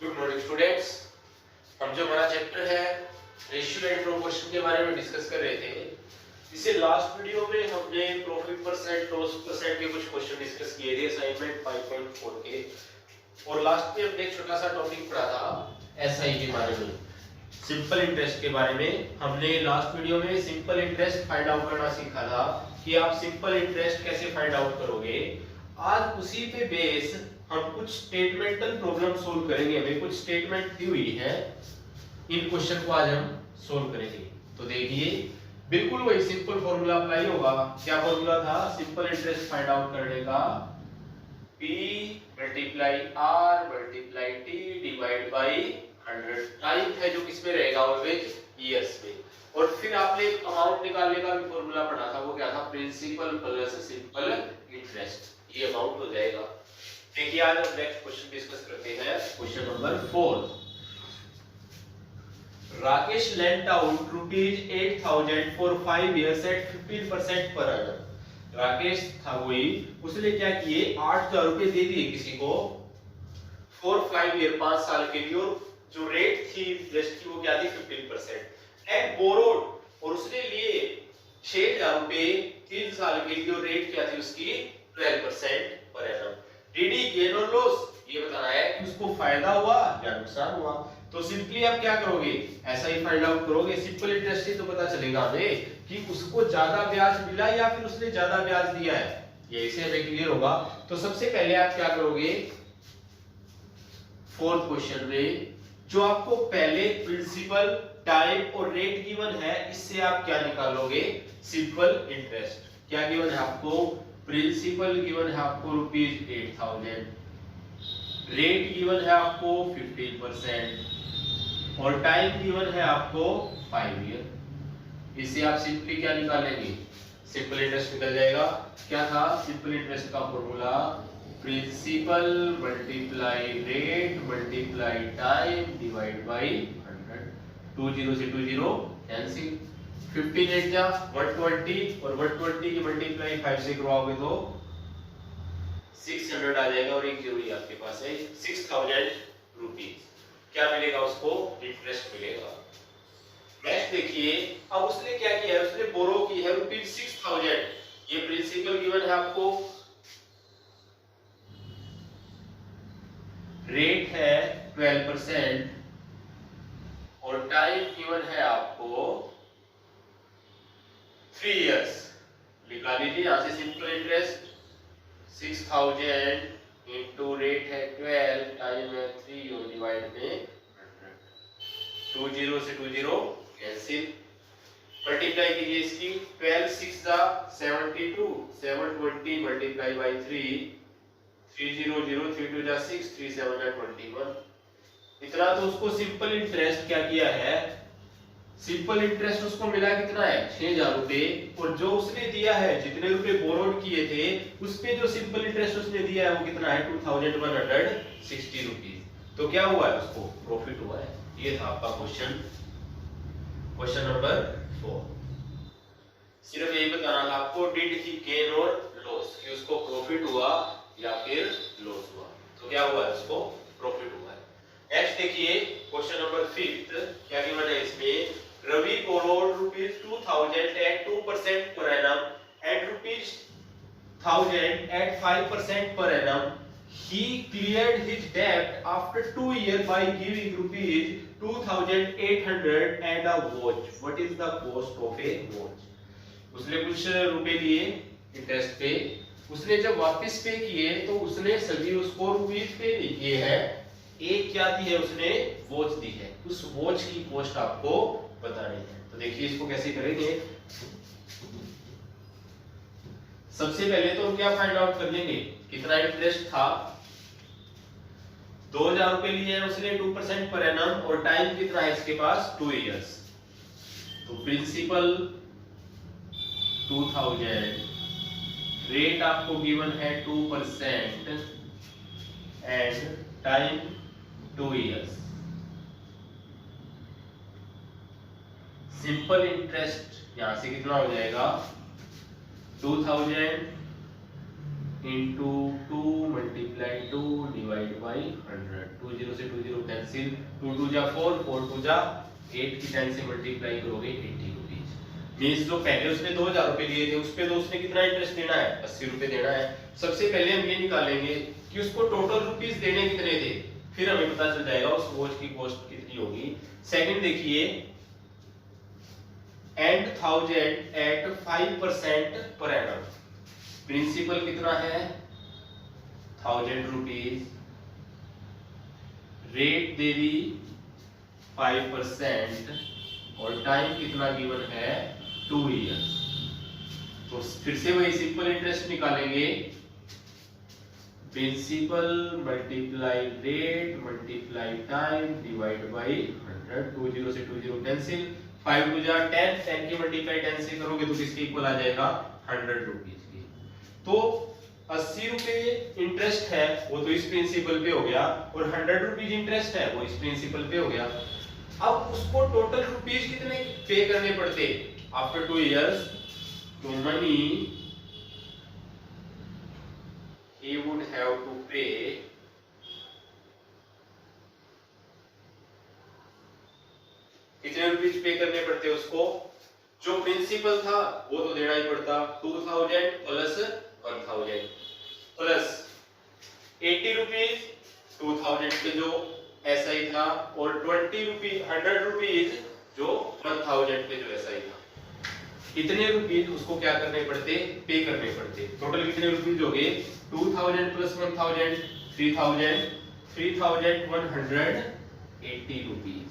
Good morning students. हम जो हमारा चैप्टर है रेशियो एंड प्रोपोर्शन के बारे में डिस्कस कर रहे थे। इससे लास्ट वीडियो में हमने प्रॉफिट परसेंट, लॉस परसेंट के कुछ क्वेश्चन डिस्कस किए थे असाइनमेंट 5.4 के, और लास्ट में हमने एक छोटा सा टॉपिक पढ़ा था एसआई के बारे में, सिंपल इंटरेस्ट के बारे में। हमने लास्ट वीडियो में सिंपल इंटरेस्ट फाइंड आउट करना सीखा था कि आप सिंपल इंटरेस्ट कैसे फाइंड आउट करोगे। आज उसी पे बेस हम कुछ स्टेटमेंटल प्रॉब्लम सोल्व करेंगे। हमें कुछ स्टेटमेंट दी हुई है, इन क्वेश्चन को आज हम सोल्व करेंगे। तो देखिए बिल्कुल वही सिंपल फॉर्मूला अप्लाई होगा। क्या फॉर्मूला था सिंपल इंटरेस्ट फाइंड आउट करने का? P multiply R multiply T divide by 100। Time है जो किसमें रहेगा? ऑलवेज ईयर्स में। और फिर आपने एक अमाउंट निकालने का भी फॉर्मूला पढ़ा था, वो क्या था? Principal plus simple interest. ये अमाउंट हो जाएगा। देखिए आज हम नेक्स्ट क्वेश्चन डिस्कस करते हैं, question number 4। Rakesh lent out ₹8,000 for 5 years at 15% per annum। Rakesh था कोई, उसने क्या किए 8,000 रुपए दे दिए किसी को फॉर 5 year 5 साल के लिए, और जो रेट थी इंटरेस्ट की वो क्या थी? 15%। एंड बोरोड, और उसने लिए 6,000 रुपए 3 साल के लिए, और रेट क्या थी उसकी? 12% पर annum। डीडी गेन और लॉस, ये बताना है कि उसको फायदा हुआ या नुकसान हुआ। तो सिंपली आप क्या करोगे? ऐसा ही फाइंड आउट करोगे। सिंपल इंटरेस्ट से तो पता चलेगा हमें कि उसको ज्यादा ब्याज मिला या फिर उसने ज्यादा ब्याज दिया है, ये इसे हमें क्लियर होगा। तो सबसे पहले आप क्या करोगे? फोर्थ क्वेश्चन में जो आपको पहले प्रिंसिपल, टाइम और रेट गिवन है, इससे आप क्या निकालोगे? Simple interest. क्या गिवन है आपको? प्रिंसिपल गिवन है आपको ₹8,000, रेट गिवन है आपको 15% और टाइम गिवन है आपको 5 ईयर। इससे आप सिंपली क्या निकालेंगे? सिंपल इंटरेस्ट निकल जाएगा। क्या था सिंपल इंटरेस्ट का formula? Principal multiply rate multiply time divide by 100। 20 से 20 कैंसिल, 15 8 जा 120, और 120 की मल्टीप्लाई 5 से करवाओगे तो 600 आ जाएगा, और एक जीरो आपके पास है 6,000 रुपीस। क्या मिलेगा उसको? इंटरेस्ट मिलेगा। नेक्स्ट देखिए, अब उसने क्या किया है? उसने बोरो की है ₹6,000। ये प्रिंसिपल गिवन है आपको, रेट है 12% और टाइम गिवन है आपको 3 इयर्स। लिखा लीजिए यहां से सिंपल इंटरेस्ट 6,000 इंटू रेट है 12, टाइम है 3 और डिवाइड में 100। 20 से 20 कैंसिल, मल्टीप्लाई कीजिए इसकी 12 6 जा 72, 720 मल्टीप्लाई बाई 3, 300 32 जा 6, 3 7 जा 21। इतना तो उसको सिंपल इंटरेस्ट क्या किया है? सिंपल इंटरेस्ट उसको मिला कितना है? 6,000 रुपए, और जो उसने दिया है, जितने रुपए बोरोड किए थे उस पे जो सिंपल इंटरेस्ट उसने दिया है वो कितना है? 2,160 रुपीस। तो क्या हुआ है? उसको प्रॉफिट हुआ है। ये था आपका क्वेश्चन, क्वेश्चन नंबर 4। सिर्फ यही बताना था आपको, डिड ही गेन और लॉस, कि उसको प्रॉफिट हुआ या फिर लॉस हुआ। तो क्या हुआ है? उसको प्रॉफिट हुआ है। नेक्स्ट देखिए क्वेश्चन नंबर 5। क्या गिवन है इसमें? Ravi borrowed ₹2,000 at 2% per annum and ₹1,000 at 5% per annum. He cleared his debt after 2 years by giving ₹2,800 and a watch. What is the cost of a watch? उसने कुछ रुपए लिए इंटरेस्ट पे, उसने जब वापस पे किए तो उसने सभी उसको रुपीज पे नहीं किए हैं। एक क्या दी है उसने? वॉच दी है। उस वॉच की कॉस्ट आपको बतानी है। तो देखिए इसको कैसे करेंगे। सबसे पहले तो हम क्या फाइंड आउट कर लेंगे? कितना इंटरेस्ट था? 2,000 रुपए लिए हैं उसने 2% पर एनम, और टाइम कितना है इसके पास? 2 इयर्स। तो प्रिंसिपल 2,000, रेट आपको गिवन है 2% and time 2 years. Simple interest यहां से कितना हो जाएगा? 2,000 इंटू 2 मल्टीप्लाई 2 डिवाइड बाई 100। 20 से 20 कैंसिल, 2 2 जा 4, 4 2 जा 8 की 10 से मल्टीप्लाई करोगे 80 रुपीज। मींस जो पहले उसने 2000 रुपए लिए थे उस पे तो उसने कितना इंटरेस्ट देना है, 80 रुपए देना है। सबसे पहले हम ये निकालेंगे कि उसको टोटल रुपीस देने कितने थे, फिर हमें पता चल जाएगा उस वॉच की कॉस्ट कितनी होगी। सेकंड देखिए, and 1000 eight 5% per annum, principal कितना है 1000 रुपीज, रेट दे दी 5% और टाइम कितना गिवन है 2 इयर्स। तो फिर से वही सिंपल इंटरेस्ट निकालेंगे, principal multiply rate multiply time divide by 100, 20 से 20 कैंसिल, 5 2 जा 10, 10 की मल्टीप्लाई 10 से करोगे तो किसके इक्वल आ जाएगा 100 रुपीज की। तो 80 रुपए इंटरेस्ट है वो तो इस प्रिंसिपल पे हो गया, और 100 रुपीज इंटरेस्ट है वो इस प्रिंसिपल पे हो गया। अब उसको टोटल रुपीज कितने पे करने पड़ते आफ्टर 2 इयर्स, तो money he would have to pay कितने रुपीज पे करने पड़ते उसको, जो प्रिंसिपल था वो तो देना ही पड़ता 2000 प्लस 1000 प्लस 80 रुपीज 2000 के जो एसआई था, और 20 रुपीज 100 रुपीज जो 1000 के जो एसआई था, इतने रुपीज उसको क्या करने पड़ते पे करने पड़ते। टोटल कितने रुपीज हो गए 2000 प्लस 1000 3000, 3180 रुपीज,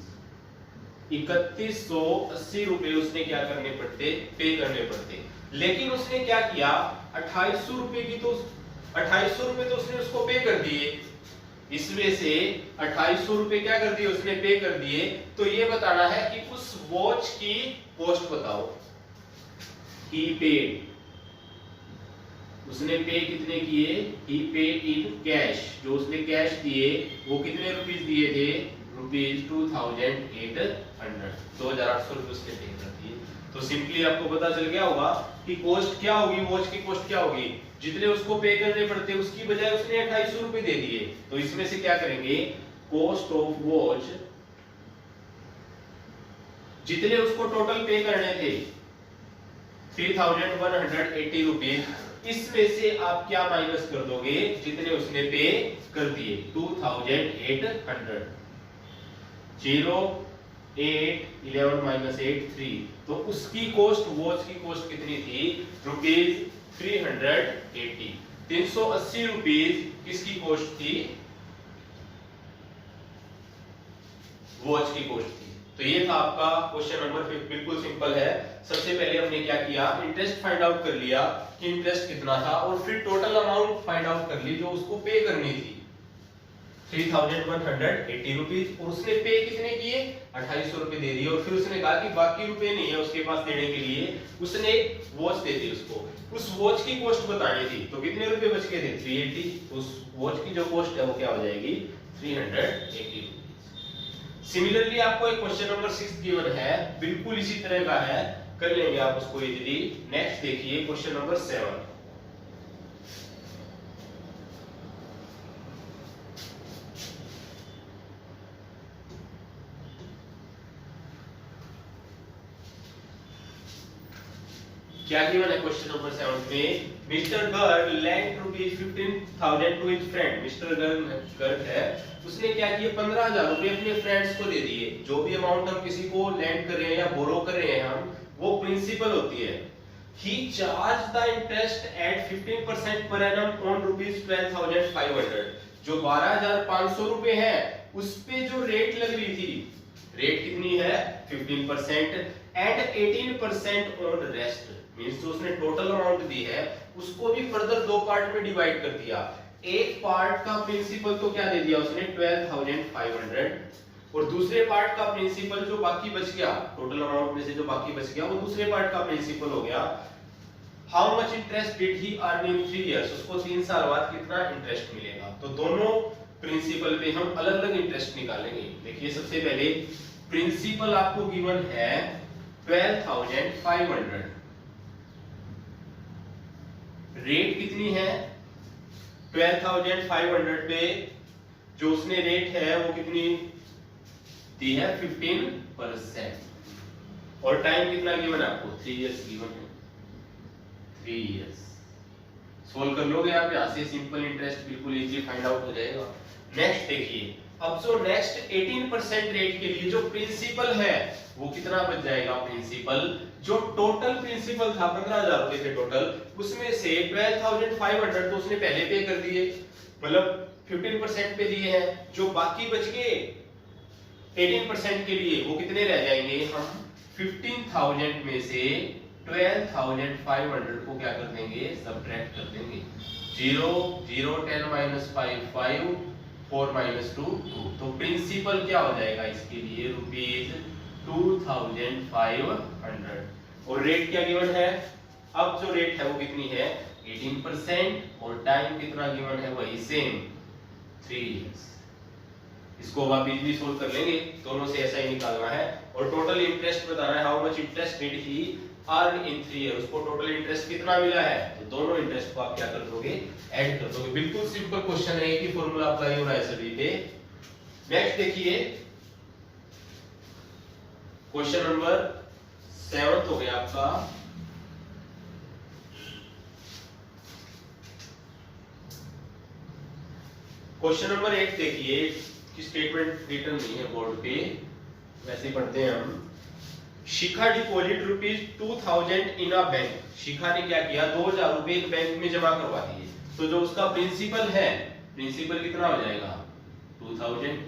3180 रुपए उसने क्या करने पड़ते पे करने पड़ते। लेकिन उसने क्या किया 2800 रुपए की तो 2800 रुपए तो उसने उसको पे कर दिए, इसमें से 2800 रुपए क्या कर दिए उसने पे कर दिए। तो ये बताना है कि उस वॉच की कॉस्ट बताओ, ही पेड, उसने पे कितने किए, ही पेड इन कैश, जो उसने कैश दिए वो कितने रुपीस दिए थे रुपीज 2800, 2800 रुपए उसने पे कर दिए। तो सिंपली आपको पता चल गया होगा कि कॉस्ट क्या होगी, वॉच की कॉस्ट क्या होगी, जितने उसको पे करने पड़ते उसकी बजाय उसने 2800 रुपए दे दिए। तो इसमें से क्या करेंगे, कॉस्ट ऑफ वॉच, जितने उसको टोटल पे करने थे 3180 रुपीज, इसमें से आप क्या माइनस कर दोगे, जितने उसने पे कर दिए 2800, 0 8 11 माइनस 8 3, तो उसकी कॉस्ट वॉच की कॉस्ट कितनी थी रुपीज 380, 380 रुपीज किसकी कॉस्ट थी, वॉच की कॉस्ट थी। तो ये था आपका क्वेश्चन नंबर 5, बिल्कुल सिंपल है। सबसे पहले हमने क्या किया, इंटरेस्ट फाइंड आउट कर लिया कि इंटरेस्ट कितना था, और फिर टोटल अमाउंट फाइंड आउट कर ली जो उसको पे करनी थी 3180 रुपीज, और उसने पे कितने किए 2800 रुपए दे दिए। और फिर उसने कहा कि बाकी रुपए नहीं है उसके पास देने के लिए, उसने वॉच दे दी उसको, उस वॉच की कॉस्ट बतानी थी। तो कितने रुपए बच गए थे 380, उस वॉच की जो कॉस्ट है वो क्या हो जाएगी 380। सिमिलरली आपको एक क्वेश्चन नंबर 6 गिवन है, बिल्कुल इसी तरह का है, कर लेंगे आप उसको इजीली। नेक्स्ट देखिए क्वेश्चन नंबर 7, क्या गिवन है क्वेश्चन नंबर 7 में, mister Garg lent rupees 15,000 to his friend. Mister Garg है, उसने क्या किया 15,000 रुपए अपने फ्रेंड्स को दे दिए। जो भी अमाउंट हम किसी को लेंड कर रहे हैं या बोरो कर रहे हैं हम, वो प्रिंसिपल होती है। He charge the interest at 15% per annum on rupees 12,500, जो 12,500 रुपए है उस पे जो रेट लग रही थी, रेट कितनी है 15% एंड 18% ऑन रेस्ट, मींस जो उसने टोटल अमाउंट दी है उसको भी फर्दर दो पार्ट में डिवाइड कर दिया। एक पार्ट का प्रिंसिपल तो क्या दे दिया उसने 12,500, और दूसरे पार्ट का प्रिंसिपल जो बाकी बच गया, टोटल अमाउंट में से जो बाकी बच गया वो दूसरे पार्ट का प्रिंसिपल हो गया। How much interest did he earn in 3 years, उसको 3 साल बाद कितना इंटरेस्ट मिलेगा। तो दोनों प्रिंसिपल पे हम अलग अलग इंटरेस्ट निकालेंगे। देखिए सबसे पहले प्रिंसिपल आपको गिवन है 12,500, रेट कितनी है 12,500 पे जो उसने रेट है वो कितनी दी है 15%। और टाइम कितना गिवन है आपको? 3 इयर्स गिवन है, 3 इयर्स। सोल्व कर लोगे आप, यहाँ से सिंपल इंटरेस्ट बिल्कुल इजी फाइंड आउट हो जाएगा। नेक्स्ट देखिए, अब जो नेक्स्ट 18% रेट के लिए जो प्रिंसिपल है वो कितना बच जाएगा? प्रिंसिपल जो टोटल प्रिंसिपल था 15,000 रुपए थे टोटल, उसमें से 12,500 तो उसने पहले पे कर दिए, मतलब 15% पे दिए हैं। जो बाकी बच गए 18% के लिए वो कितने रह जाएंगे? हम 15,000 में से 12,500 को क्या कर देंगे? सब्ट्रैक्ट कर देंगे। 0 0 10 - 5 5 4 - 2 2। तो प्रिंसिपल क्या हो जाएगा इसके लिए? ₹2,500। और रेट क्या गिवन है? अब जो रेट है वो कितनी है? 18%। और टाइम कितना गिवन है? वही सेम 3 इयर्स। इसको आप इजीली सोल्व कर लेंगे, दोनों से ऐसा ही निकालना है। और टोटल इंटरेस्ट बताना है, how much interest did he earn in 3 years. उसको टोटल इंटरेस्ट कितना मिला है? तो दोनों इंटरेस्ट को आप क्या कर दोगे? ऐड कर दोगे। बिल्कुल सिंपल क्वेश्चन है, एक ही फॉर्मूला अप्लाई हो रहा है सभी पे। नेक्स्ट देखिए, क्वेश्चन नंबर 7 हो गया आपका। क्वेश्चन नंबर 8 देखिए, कि स्टेटमेंट रिटर्न नहीं है बोर्ड पे, वैसे ही पढ़ते हैं हम। शिखा डिपॉजिट ₹2000 इन अ बैंक। शिखा ने क्या किया? 2000 रुपए एक बैंक में जमा करवा दिए। तो जो उसका प्रिंसिपल है, प्रिंसिपल कितना हो जाएगा? 2000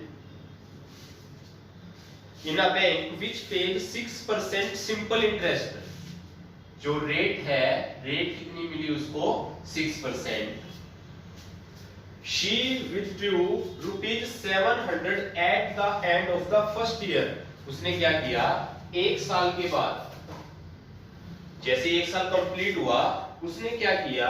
in a bank which paid 6% simple interest. जो रेट है, रेट कितनी मिली उसको? 6%। She withdrew ₹700 at the end of the first year. उसने क्या किया? एक साल के बाद, जैसे एक साल कंप्लीट हुआ, उसने क्या किया?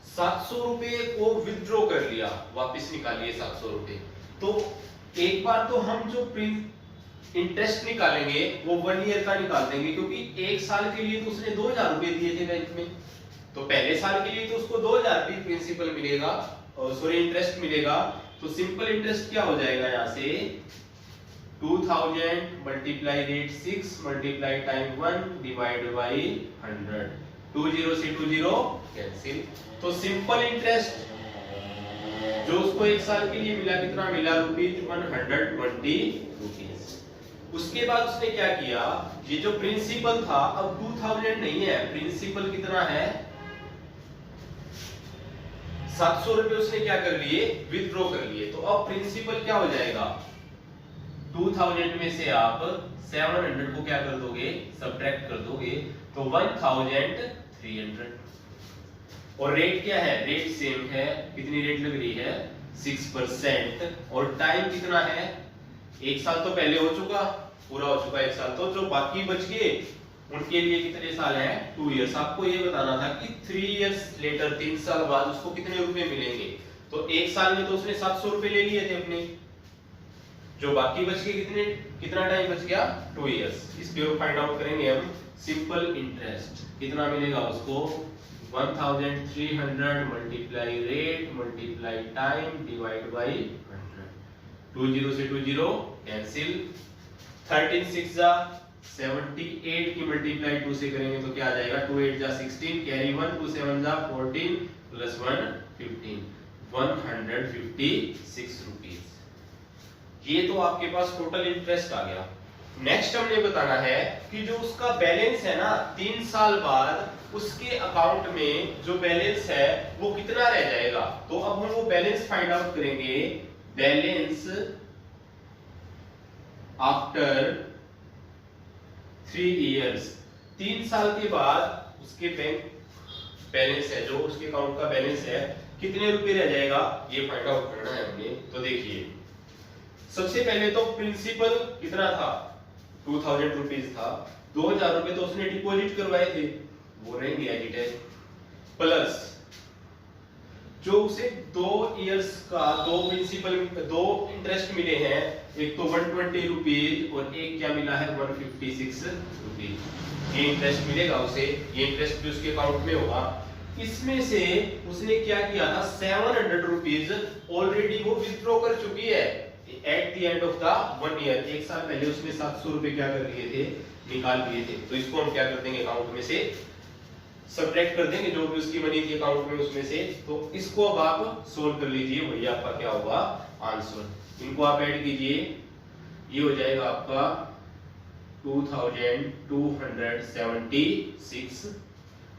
700 रुपए को विथड्रॉ कर लिया, वापस निकालिए 700 रुपए। तो एक बार तो हम जो इंटरेस्ट निकालेंगे वो 1 ईयर का निकाल देंगे, क्योंकि एक साल के लिए तो उसने 2000 रुपए दिए थे बैंक में। तो पहले साल के लिए तो उसको 2000 रुपए प्रिंसिपल मिलेगा, सॉरी इंटरेस्ट मिलेगा। तो सिंपल इंटरेस्ट क्या हो जाएगा? यहाँ से 2000 multiply rate 6 multiply time 1 divide by 100। 20 से 20 कैंसिल। तो सिंपल इंटरेस्ट जो उसको एक साल के लिए मिला, कितना मिला? ₹120। उसके बाद उसने क्या किया? ये जो प्रिंसिपल था, अब 2000 नहीं है, प्रिंसिपल कितना है? 700 रुपए उसने क्या कर लिए? विथड्रॉ कर लिए। तो अब प्रिंसिपल क्या हो जाएगा? 2000 में से आप 700 को क्या कर दोगे? सब्ट्रैक्ट कर दोगे, तो 1300। और रेट क्या है? रेट सेम है, कितनी रेट लग रही है? 6%। और टाइम कितना है? एक साल तो पहले हो चुका, पूरा हो चुका एक साल। तो जो बाकी बच गए उनके लिए कितने साल है? 2 इयर्स। आपको ये बताना था कि 3 इयर्स लेटर, 3 साल बाद उसको कितने रुपए मिलेंगे। तो एक साल में तो उसने 700 रुपए ले लिए थे अपने, जो बाकी बच गए कितना टाइम बच गया? 2 इयर्स। इसको फाइंड आउट करेंगे हम। सिंपल इंटरेस्ट कितना मिलेगा उसको? 1300 multiply rate multiply time divide by 100। 20 से 20 कैंसिल। 13 6 जा 78 की मल्टीप्लाई 2 से करेंगे तो क्या आ जाएगा? 2 8 जा 16, कैरी 1, 2 7 जा 14 प्लस 1 15, 156 रुपीस। ये तो आपके पास टोटल इंटरेस्ट आ गया। नेक्स्ट हमने बताना है कि जो उसका बैलेंस है ना, 3 साल बाद उसके अकाउंट में जो बैलेंस है वो कितना रह जाएगा। तो अब हम वो बैलेंस फाइंड आउट करेंगे। बैलेंस आफ्टर 3 इयर्स, 3 साल के बाद उसके बैंक बैलेंस है, जो उसके अकाउंट का बैलेंस है, कितने रुपए रह जाएगा, ये फाइंड आउट करना है हमने। तो देखिए, सबसे पहले तो प्रिंसिपल कितना था? 2000 रुपीज था। 2000 रुपए तो उसने डिपॉजिट करवाए थे, वो रहेंगे एज इट इज, प्लस जो उसे 2 इयर्स का 2 प्रिंसिपल 2 इंटरेस्ट मिले हैं, एक तो 120 रुपीज और एक क्या मिला है 156 रुपीज। ये इंटरेस्ट मिलेगा उसे, ये इंटरेस्ट भी उसके अकाउंट में होगा। इसमें से उसने क्या किया था, 700 रुपीज ऑलरेडी वो विथड्रॉ कर चुकी है। At the end of the 1 year, एक साल पहले उसने 700 रुपए क्या कर लिए थे, निकाल लिए थे। तो इसको हम क्या कर देंगे, अकाउंट में से सब्ट्रैक्ट कर देंगे जो भी उसकी मनी थी अकाउंट में उसमें से। तो इसको अब आप सोल्व कर लीजिए, वही आपका क्या होगा आंसर। इनको आप ऐड कीजिए, ये हो जाएगा आपका 2276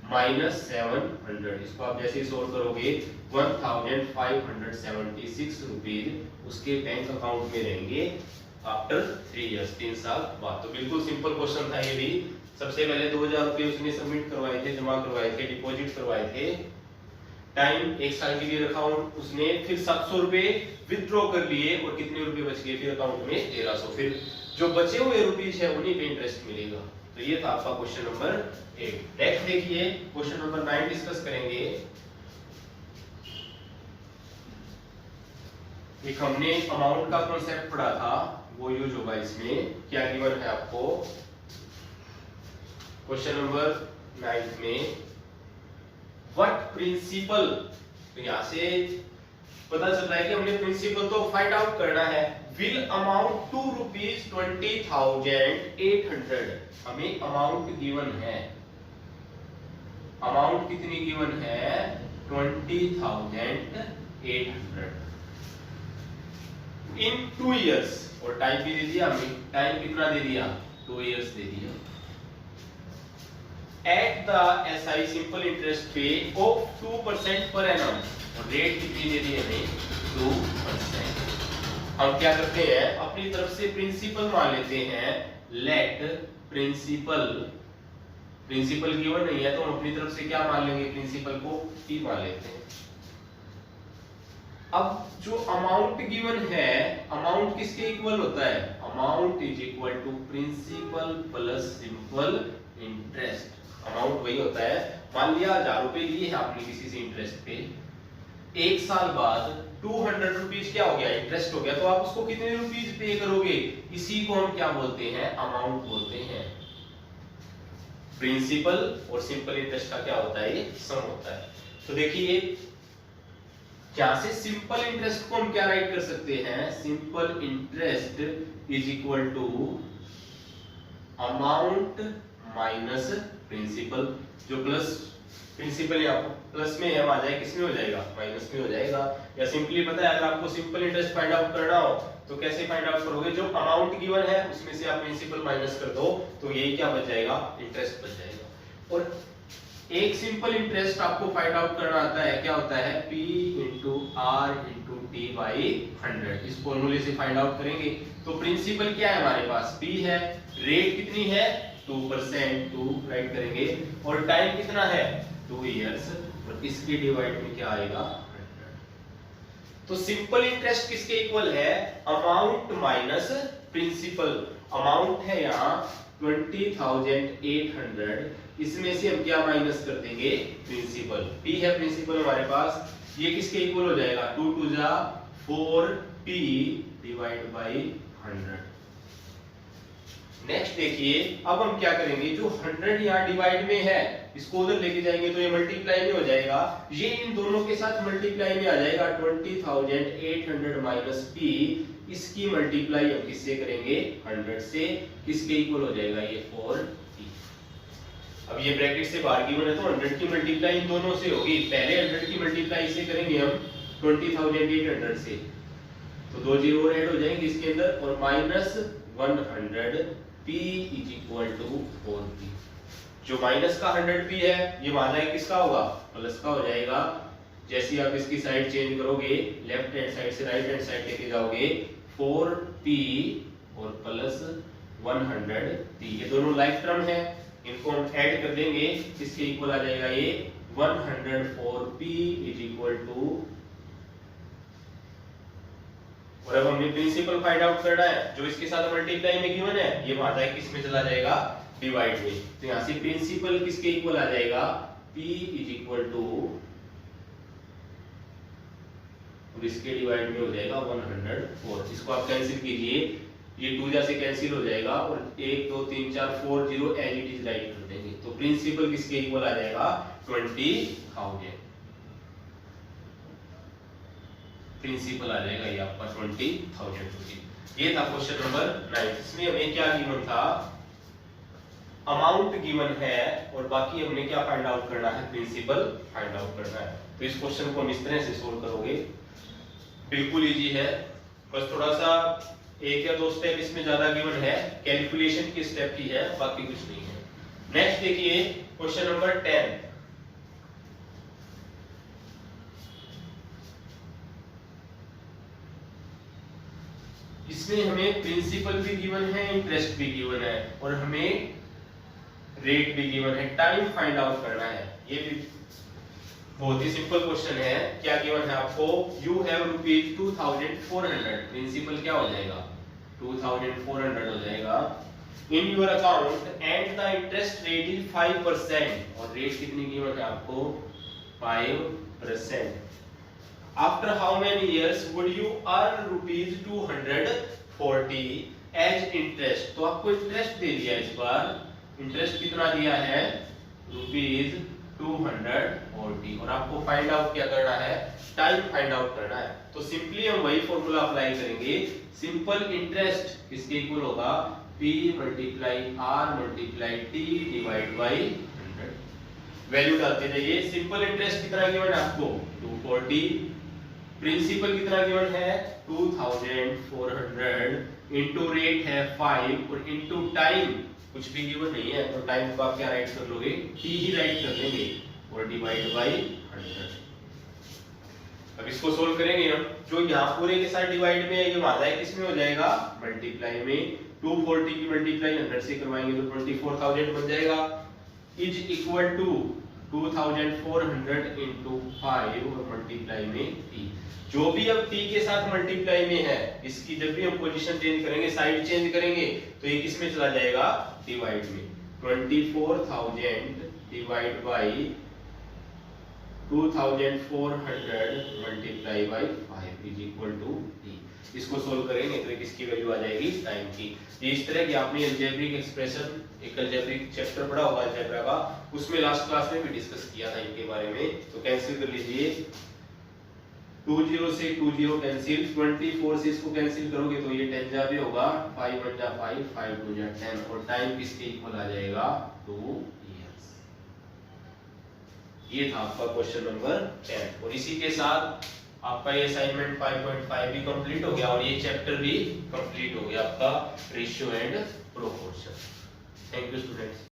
माइनस 700। इसको आप जैसे ही सोल्व करोगे 1576 रुपीज उसके बैंक अकाउंट में रहेंगे आफ्टर 3 इयर्स, 3 साल बाद। तो बिल्कुल सिंपल क्वेश्चन था ये भी। सबसे पहले 2000 रुपए उसने सबमिट करवाए थे, जमा करवाए थे, डिपॉजिट करवाए थे, टाइम 1 साल के लिए रखा उसने, फिर 700 रुपए विथड्रॉ कर लिए और कितने रुपए बच गए फिर अकाउंट में 1300। फिर जो बचे हुए रुपीस है उन्हीं पे इंटरेस्ट मिलेगा। तो ये था आपका क्वेश्चन नंबर 8। नेक्स्ट देखिए क्वेश्चन नंबर 9 डिस्कस करेंगे। एक हमने अमाउंट का कॉन्सेप्ट पढ़ा था, वो यूज होगा इसमें। क्या गिवन है आपको क्वेश्चन नंबर 9 में, व्हाट प्रिंसिपल। तो यहां से पता चल रहा है कि हमने प्रिंसिपल तो फाइंड आउट करना है। Will amount to rupees 20,800। हमें अमाउंट गिवन है, अमाउंट कितनी गिवन है 20,800 इन 2 इयर्स। और टाइम भी दे दिया हमें, टाइम कितना दे दिया 2 इयर्स दे दिया। At the SI simple interest पे ऑफ 2% पर एनम, और रेट कितनी दे दी हमें 2%। हम क्या करते हैं, अपनी तरफ से प्रिंसिपल मान लेते हैं। लेट प्रिंसिपल, प्रिंसिपल गिवन नहीं है तो हम अपनी तरफ से क्या मान लेंगे, प्रिंसिपल को P मान लेते हैं। अब जो अमाउंट गिवन है, अमाउंट किसके इक्वल होता है, amount is equal to principal plus simple interest. Amount वही होता है, मान लिया 1000 रुपए लिए हैं आपने किसी से इंटरेस्ट पे, 1 साल बाद 200 रुपीज क्या हो गया, इंटरेस्ट हो गया। तो आप उसको कितने रुपीज पे करोगे, इसी को हम क्या बोलते हैं, अमाउंट बोलते हैं। प्रिंसिपल और सिंपल इंटरेस्ट का क्या होता है, ये सम होता है। तो देखिए यहां से सिंपल इंटरेस्ट को हम क्या राइट कर सकते हैं, simple interest is equal to amount minus principal. जो प्लस प्रिंसिपल या प्लस में है आ जाए, किसमें हो जाएगा, माइनस में हो जाएगा। या सिंपली पता है, अगर आपको सिंपल इंटरेस्ट फाइंड आउट करना हो तो कैसे फाइंड आउट करोगे, जो अमाउंट गिवन है उसमें से आप प्रिंसिपल माइनस कर दो तो यही क्या बच जाएगा, इंटरेस्ट बच जाएगा। और एक सिंपल इंटरेस्ट आपको फाइंड आउट करना आता है, क्या होता है P into R into T by 100। इस फॉर्मूले से फाइंड आउट करेंगे। तो प्रिंसिपल क्या है हमारे पास, P है, रेट कितनी है 2%, 2 राइट करेंगे, और टाइम कितना है 2 इयर्स, और इसके डिवाइड में क्या आएगा 100। तो सिंपल इंटरेस्ट किसके इक्वल है, अमाउंट माइनस प्रिंसिपल। अमाउंट है यहाँ 20,800, इसमें से हम क्या माइनस कर देंगे, प्रिंसिपल। P है प्रिंसिपल हमारे पास, ये किसके इक्वल हो जाएगा 2 2 जा 4P डिवाइड बाई 100। नेक्स्ट देखिए, अब हम क्या करेंगे, जो 100 यहाँ डिवाइड में है इसको उधर लेके जाएंगे तो ये मल्टीप्लाई में हो जाएगा, ये इन दोनों के साथ मल्टीप्लाई में आ जाएगा। 20,800 माइनस P, इसकी मल्टीप्लाई हम किससे करेंगे 100 से, किसके इक्वल हो जाएगा ये 4P। अब ये ब्रैकेट से बाहर गिवन है तो 100 की मल्टीप्लाई इन दोनों से होगी। पहले 100 की मल्टीप्लाई से करेंगे हम 20,800 से, तो 2 जीरो और ऐड हो जाएंगे इसके अंदर, और minus 100 P is equal to 4P। जो माइनस का 100P है ये वहां जाए किसका होगा, प्लस का हो जाएगा। जैसे आप इसकी साइड चेंज करोगे, लेफ्ट हैंड साइड से राइट हैंड साइड लेके जाओगे, 4P और प्लस 100P, ये दोनों लाइक टर्म है, इनको हम ऐड कर देंगे, इसके इक्वल आ जाएगा ये 104P इज इक्वल टू। और अब हमें प्रिंसिपल फाइंड आउट करना है, जो इसके साथ मल्टीप्लाई में गिवन है ये वहां जाए किस में चला जाएगा, डिवाइड में। तो यहां से प्रिंसिपल किसके इक्वल आ जाएगा, P इज इक्वल टू, और इसके डिवाइड में हो जाएगा 104। इसको आप कैंसिल कीजिए, ये 2 जा से कैंसिल हो जाएगा, और 1 2 3 4 4 0 एज इट इज राइट कर देंगे। तो प्रिंसिपल किसके इक्वल आ जाएगा 20,000। प्रिंसिपल आ जाएगा ये आपका 20,000 रुपीज। ये था क्वेश्चन नंबर 9। इसमें हमें क्या गिवन था, अमाउंट गिवन है और बाकी हमने क्या फाइंड आउट करना है, प्रिंसिपल फाइंड आउट करना है। तो इस क्वेश्चन को हम इस तरह से सोल्व करोगे, बिल्कुल इजी है, बस थोड़ा सा एक या दो स्टेप इसमें ज्यादा गिवन है, कैलकुलेशन की स्टेप ही है, बाकी कुछ नहीं है। नेक्स्ट देखिए क्वेश्चन नंबर 10। इसमें हमें प्रिंसिपल भी गिवन है, इंटरेस्ट भी गिवन है और हमें रेट भी गिवन है, टाइम फाइंड आउट करना है। ये भी बहुत ही सिंपल क्वेश्चन है। क्या गिवन है आपको, यू हैव रुपीज 2400, प्रिंसिपल क्या हो जाएगा 2400 हो जाएगा, in your account and the interest rate is 5%, और रेट कितनी गिवन है आपको 5%। After how many years would you earn rupees 240 as interest, तो आपको इंटरेस्ट दे दिया, इस बार इंटरेस्ट कितना दिया है रुपीज 240, और आपको फाइंड आउट क्या करना है, टाइम फाइंड आउट करना है। तो सिंपली हम वही फॉर्मूला अप्लाई करेंगे, सिंपल इंटरेस्ट किसके इक्वल होगा, P multiply R multiply T divide by 100। Value डालते जाइए। सिंपल इंटरेस्ट कितना गिवन है आपको 240, प्रिंसिपल कितना गिवन है 2400, इनटू रेट है 5 और इनटू टाइम कुछ भी गिवन नहीं है, तो टाइम को आप क्या राइट कर लोगे, t ही राइट कर देंगे और डिवाइड बाय 100। अब इसको सोल्व करेंगे हम, जो यहाँ पूरे के साथ डिवाइड में है ये वहां जाए किस में हो जाएगा, मल्टीप्लाई में। 240 की मल्टीप्लाई 100 से करवाएंगे तो 24,000 बन जाएगा, इज इक्वल टू 2400 इनटू 5 और मल्टीप्लाई में t। जो भी अब t के साथ मल्टीप्लाई में है, इसकी जब भी हम पोजीशन चेंज करेंगे, साइड चेंज करेंगे, तो ये किस में चला जाएगा, डिवाइड में। 24,000 divide by 2400 multiply by 5 is equal to t। इसको सोल्व करेंगे तो किसकी वैल्यू आ जाएगी, टाइम की। ये इस तरह की आपने अलजेब्रिक एक्सप्रेशन, एक अलजेब्रिक चैप्टर पढ़ा होगा अलजेब्रा का, उसमें लास्ट क्लास में भी डिस्कस किया था इनके बारे में। तो कैंसिल कर लीजिए, 20 से 20 कैंसिल, 24 से इसको कैंसिल करोगे तो ये 10 जा भी होगा, 5 1 जा 5, 5 2 जा 10, और टाइम किसके इक्वल आ जाएगा 2 इयर्स। ये था आपका क्वेश्चन नंबर 10, और इसी के साथ आपका ये असाइनमेंट 5.5 भी कंप्लीट हो गया और ये चैप्टर भी कंप्लीट हो गया आपका ratio and proportion. Thank you students.